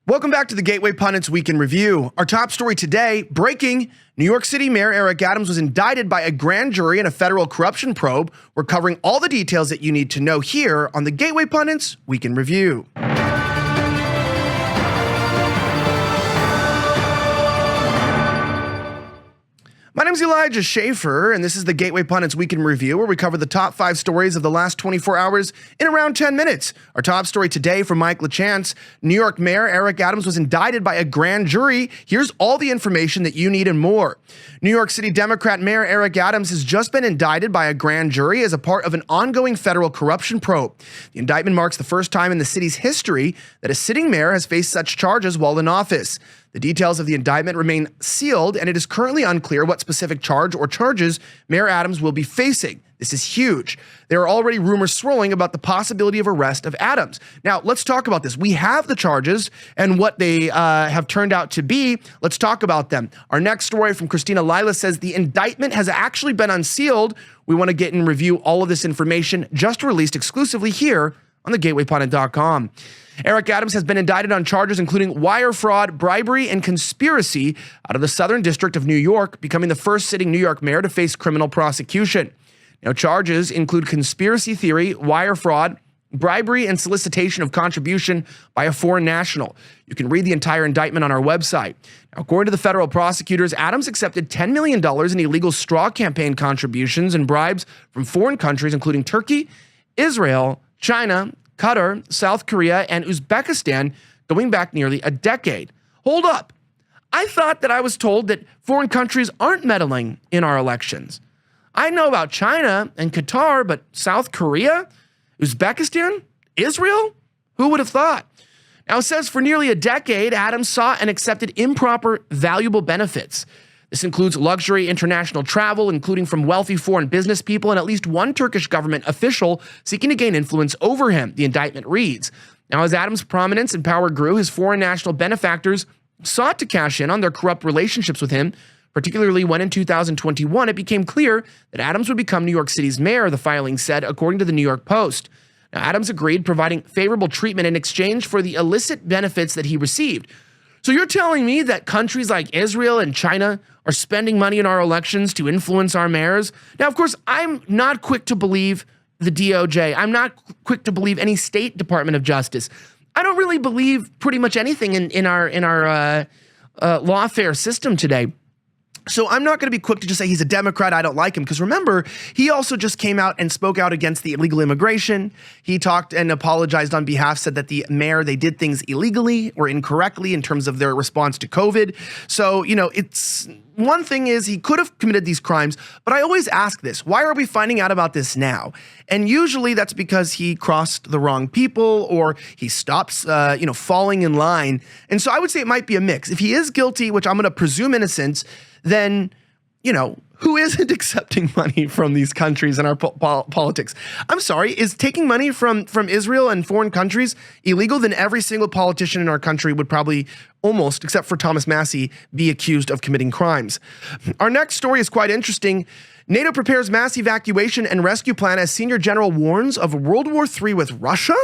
Welcome back to the Gateway Pundits Week in Review. Our top story today, breaking: New York City Mayor Eric Adams was indicted by a grand jury in a federal corruption probe. We're covering all the details that you need to know here on the Gateway Pundits Week in Review. My name is Elijah Schaffer, and this is the Gateway Pundits Week in Review, where we cover the top 5 stories of the last 24 hours in around 10 minutes. Our top story today from Mike LaChance: New York Mayor Eric Adams was indicted by a grand jury. Here's all the information that you need and more. New York City Democrat Mayor Eric Adams has just been indicted by a grand jury as a part of an ongoing federal corruption probe. The indictment marks the first time in the city's history that a sitting mayor has faced such charges while in office. The details of the indictment remain sealed, and it is currently unclear what specific charge or charges Mayor Adams will be facing. This is huge. There are already rumors swirling about the possibility of arrest of Adams. Now, let's talk about this. We have the charges and what they have turned out to be. Let's talk about them. Our next story from Christina Lila says the indictment has actually been unsealed. We want to get and review all of this information just released exclusively here on thegatewaypundit.com. Eric Adams has been indicted on charges including wire fraud, bribery, and conspiracy out of the Southern District of New York, becoming the first sitting New York mayor to face criminal prosecution. Now, charges include conspiracy theory, wire fraud, bribery, and solicitation of contribution by a foreign national. You can read the entire indictment on our website. Now, according to the federal prosecutors, Adams accepted $10 million in illegal straw campaign contributions and bribes from foreign countries, including Turkey, Israel, China, Qatar, South Korea, and Uzbekistan, going back nearly a decade. Hold up. I thought that I was told that foreign countries aren't meddling in our elections. I know about China and Qatar, but South Korea, Uzbekistan, Israel? Who would have thought? Now, it says for nearly a decade, Adams sought and accepted improper, valuable benefits. This includes luxury international travel, including from wealthy foreign business people, and at least one Turkish government official seeking to gain influence over him, the indictment reads. Now, as Adams' prominence and power grew, his foreign national benefactors sought to cash in on their corrupt relationships with him, particularly when in 2021 it became clear that Adams would become New York City's mayor, the filing said, according to the New York Post. Now, Adams agreed, providing favorable treatment in exchange for the illicit benefits that he received. So you're telling me that countries like Israel and China are spending money in our elections to influence our mayors? Now, of course, I'm not quick to believe the DOJ. I'm not quick to believe any state Department of Justice. I don't really believe pretty much anything in our lawfare system today. So I'm not going to be quick to just say he's a Democrat, I don't like him, because remember, he also just came out and spoke out against the illegal immigration. He talked and apologized on behalf, said that the mayor, they did things illegally or incorrectly in terms of their response to COVID. So, it's one thing is he could have committed these crimes, but I always ask this: why are we finding out about this now? And usually that's because he crossed the wrong people or he stops, falling in line. And so I would say it might be a mix. If he is guilty, which I'm going to presume innocence, then, who isn't accepting money from these countries in our politics? I'm sorry, is taking money from Israel and foreign countries illegal? Then every single politician in our country would probably, almost, except for Thomas Massie, be accused of committing crimes. Our next story is quite interesting. NATO prepares mass evacuation and rescue plan as senior general warns of World War III with Russia?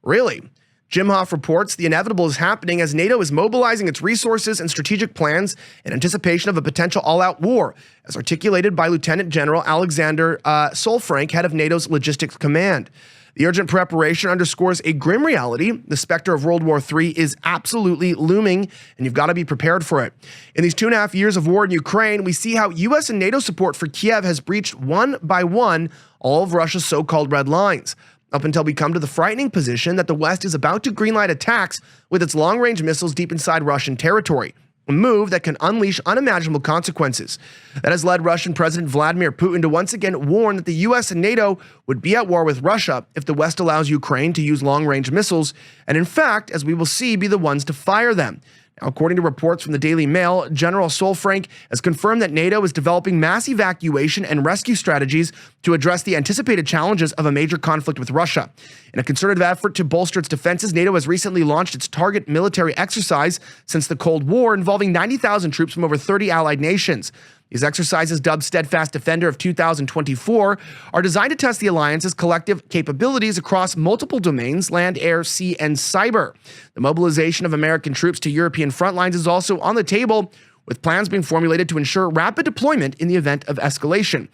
Really? Jim Hoff reports the inevitable is happening as NATO is mobilizing its resources and strategic plans in anticipation of a potential all-out war, as articulated by Lieutenant General Alexander Solfrank, head of NATO's Logistics Command. The urgent preparation underscores a grim reality. The specter of World War III is absolutely looming, and you've got to be prepared for it. In these 2.5 years of war in Ukraine, we see how U.S. and NATO support for Kiev has breached one by one all of Russia's so-called red lines, up until we come to the frightening position that the West is about to greenlight attacks with its long-range missiles deep inside Russian territory, a move that can unleash unimaginable consequences. That has led Russian President Vladimir Putin to once again warn that the U.S. and NATO would be at war with Russia if the West allows Ukraine to use long-range missiles, and in fact, as we will see, be the ones to fire them. Now, according to reports from the Daily Mail, General Solfrank has confirmed that NATO is developing mass evacuation and rescue strategies to address the anticipated challenges of a major conflict with Russia. In a concerted effort to bolster its defenses, NATO has recently launched its target military exercise since the Cold War, involving 90,000 troops from over 30 allied nations. These exercises, dubbed Steadfast Defender of 2024, are designed to test the alliance's collective capabilities across multiple domains: land, air, sea, and cyber. The mobilization of American troops to European front lines is also on the table, with plans being formulated to ensure rapid deployment in the event of escalation.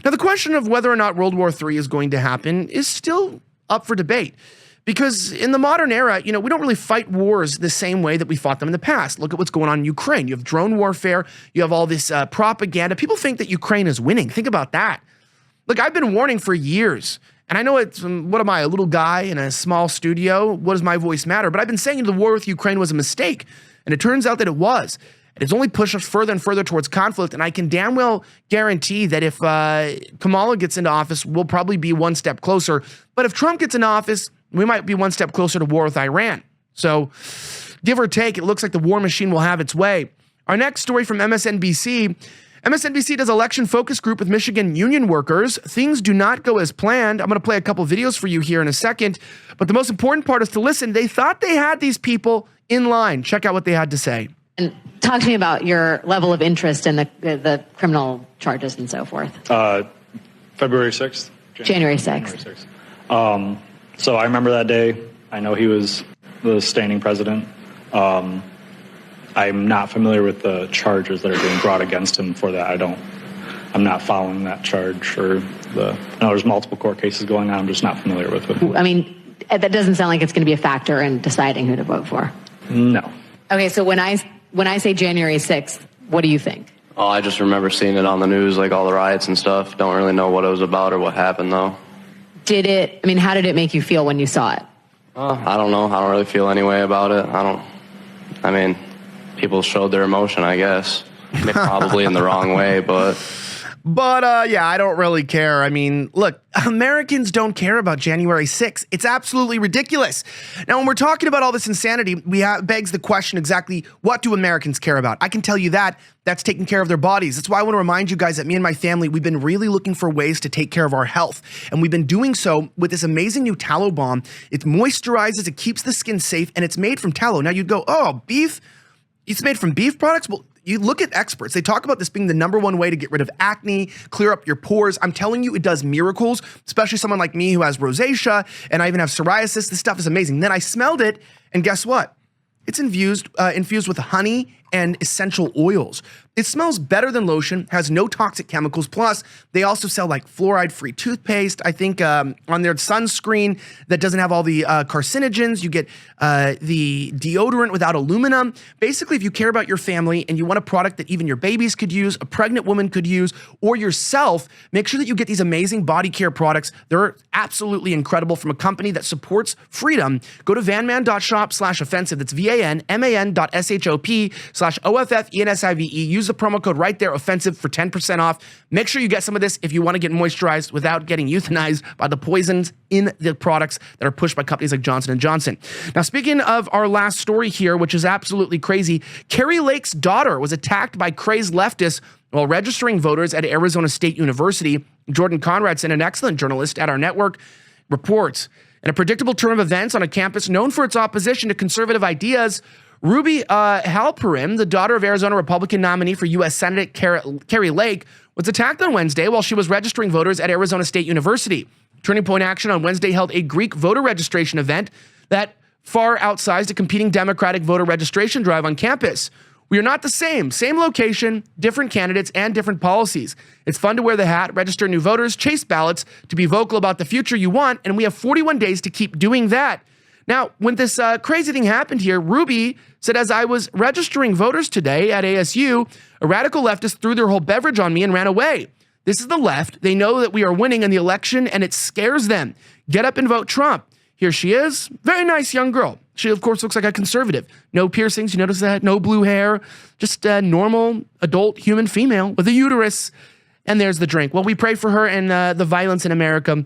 Now, the question of whether or not World War III is going to happen is still up for debate. Because in the modern era, we don't really fight wars the same way that we fought them in the past. Look at what's going on in Ukraine. You have drone warfare. You have all this propaganda. People think that Ukraine is winning. Think about that. Look, I've been warning for years. And I know it's, what am I, a little guy in a small studio? What does my voice matter? But I've been saying the war with Ukraine was a mistake. And it turns out that it was. And it's only pushed us further and further towards conflict. And I can damn well guarantee that if Kamala gets into office, we'll probably be one step closer. But if Trump gets into office, we might be one step closer to war with Iran. So give or take, it looks like the war machine will have its way. Our next story from MSNBC. MSNBC does election focus group with Michigan union workers. Things do not go as planned. I'm going to play a couple videos for you here in a second. But the most important part is to listen. They thought they had these people in line. Check out what they had to say. And talk to me about your level of interest in the criminal charges and so forth. February 6th? January 6th. January 6th. So I remember that day. I know he was the standing president. I'm not familiar with the charges that are being brought against him for that. I'm not following that charge I know there's multiple court cases going on. I'm just not familiar with it. I mean, that doesn't sound like it's going to be a factor in deciding who to vote for. No. Okay, so when I say January 6th, what do you think? Oh, I just remember seeing it on the news, like all the riots and stuff. Don't really know what it was about or what happened, though. How did it make you feel when you saw it? I don't know. I don't really feel any way about it. People showed their emotion, I guess. Probably in the wrong way, but yeah, I don't really care. I mean, look, Americans don't care about January 6th. It's absolutely ridiculous. Now, when we're talking about all this insanity, begs the question exactly, what do Americans care about? I can tell you that's taking care of their bodies. That's why I want to remind you guys that me and my family, we've been really looking for ways to take care of our health. And we've been doing so with this amazing new Tallow balm. It moisturizes, it keeps the skin safe, and it's made from tallow. Now you'd go, oh, beef? It's made from beef products? Well, you look at experts. They talk about this being the #1 way to get rid of acne, clear up your pores. I'm telling you, it does miracles, especially someone like me who has rosacea, and I even have psoriasis. This stuff is amazing. Then I smelled it, and guess what? It's infused with honey and essential oils. It smells better than lotion, has no toxic chemicals. Plus, they also sell like fluoride-free toothpaste. I think on their sunscreen that doesn't have all the carcinogens. You get the deodorant without aluminum. Basically, if you care about your family and you want a product that even your babies could use, a pregnant woman could use, or yourself, make sure that you get these amazing body care products. They're absolutely incredible from a company that supports freedom. Go to vanman.shop/offensive. That's vanman.shop/OFFENSIVE. Use the promo code right there, offensive, for 10% off. Make sure you get some of this if you want to get moisturized without getting euthanized by the poisons in the products that are pushed by companies like Johnson & Johnson. Now, speaking of our last story here, which is absolutely crazy, Kari Lake's daughter was attacked by crazed leftists while registering voters at Arizona State University. Jordan Conradson, an excellent journalist at our network, reports. In a predictable turn of events on a campus known for its opposition to conservative ideas, Ruby Halperin, the daughter of Arizona Republican nominee for U.S. Senate Kari Lake, was attacked on Wednesday while she was registering voters at Arizona State University. Turning Point Action on Wednesday held a Greek voter registration event that far outsized a competing Democratic voter registration drive on campus. We are not the same. Same location, different candidates, and different policies. It's fun to wear the hat, register new voters, chase ballots, to be vocal about the future you want, and we have 41 days to keep doing that. Now, when this crazy thing happened here, Ruby said, as I was registering voters today at ASU, a radical leftist threw their whole beverage on me and ran away. This is the left. They know that we are winning in the election, and it scares them. Get up and vote Trump. Here she is. Very nice young girl. She, of course, looks like a conservative. No piercings. You notice that? No blue hair. Just a normal adult human female with a uterus. And there's the drink. Well, we pray for her and the violence in America,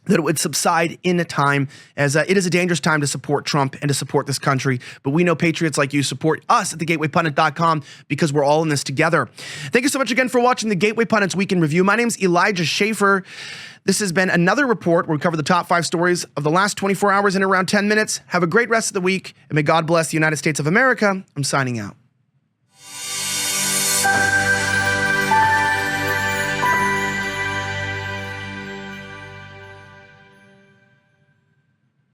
that it would subside in a time, as it is a dangerous time to support Trump and to support this country. But we know patriots like you support us at thegatewaypundit.com because we're all in this together. Thank you so much again for watching the Gateway Pundits Week in Review. My name's Elijah Schaffer. This has been another report where we cover the top 5 stories of the last 24 hours in around 10 minutes. Have a great rest of the week, and may God bless the United States of America. I'm signing out.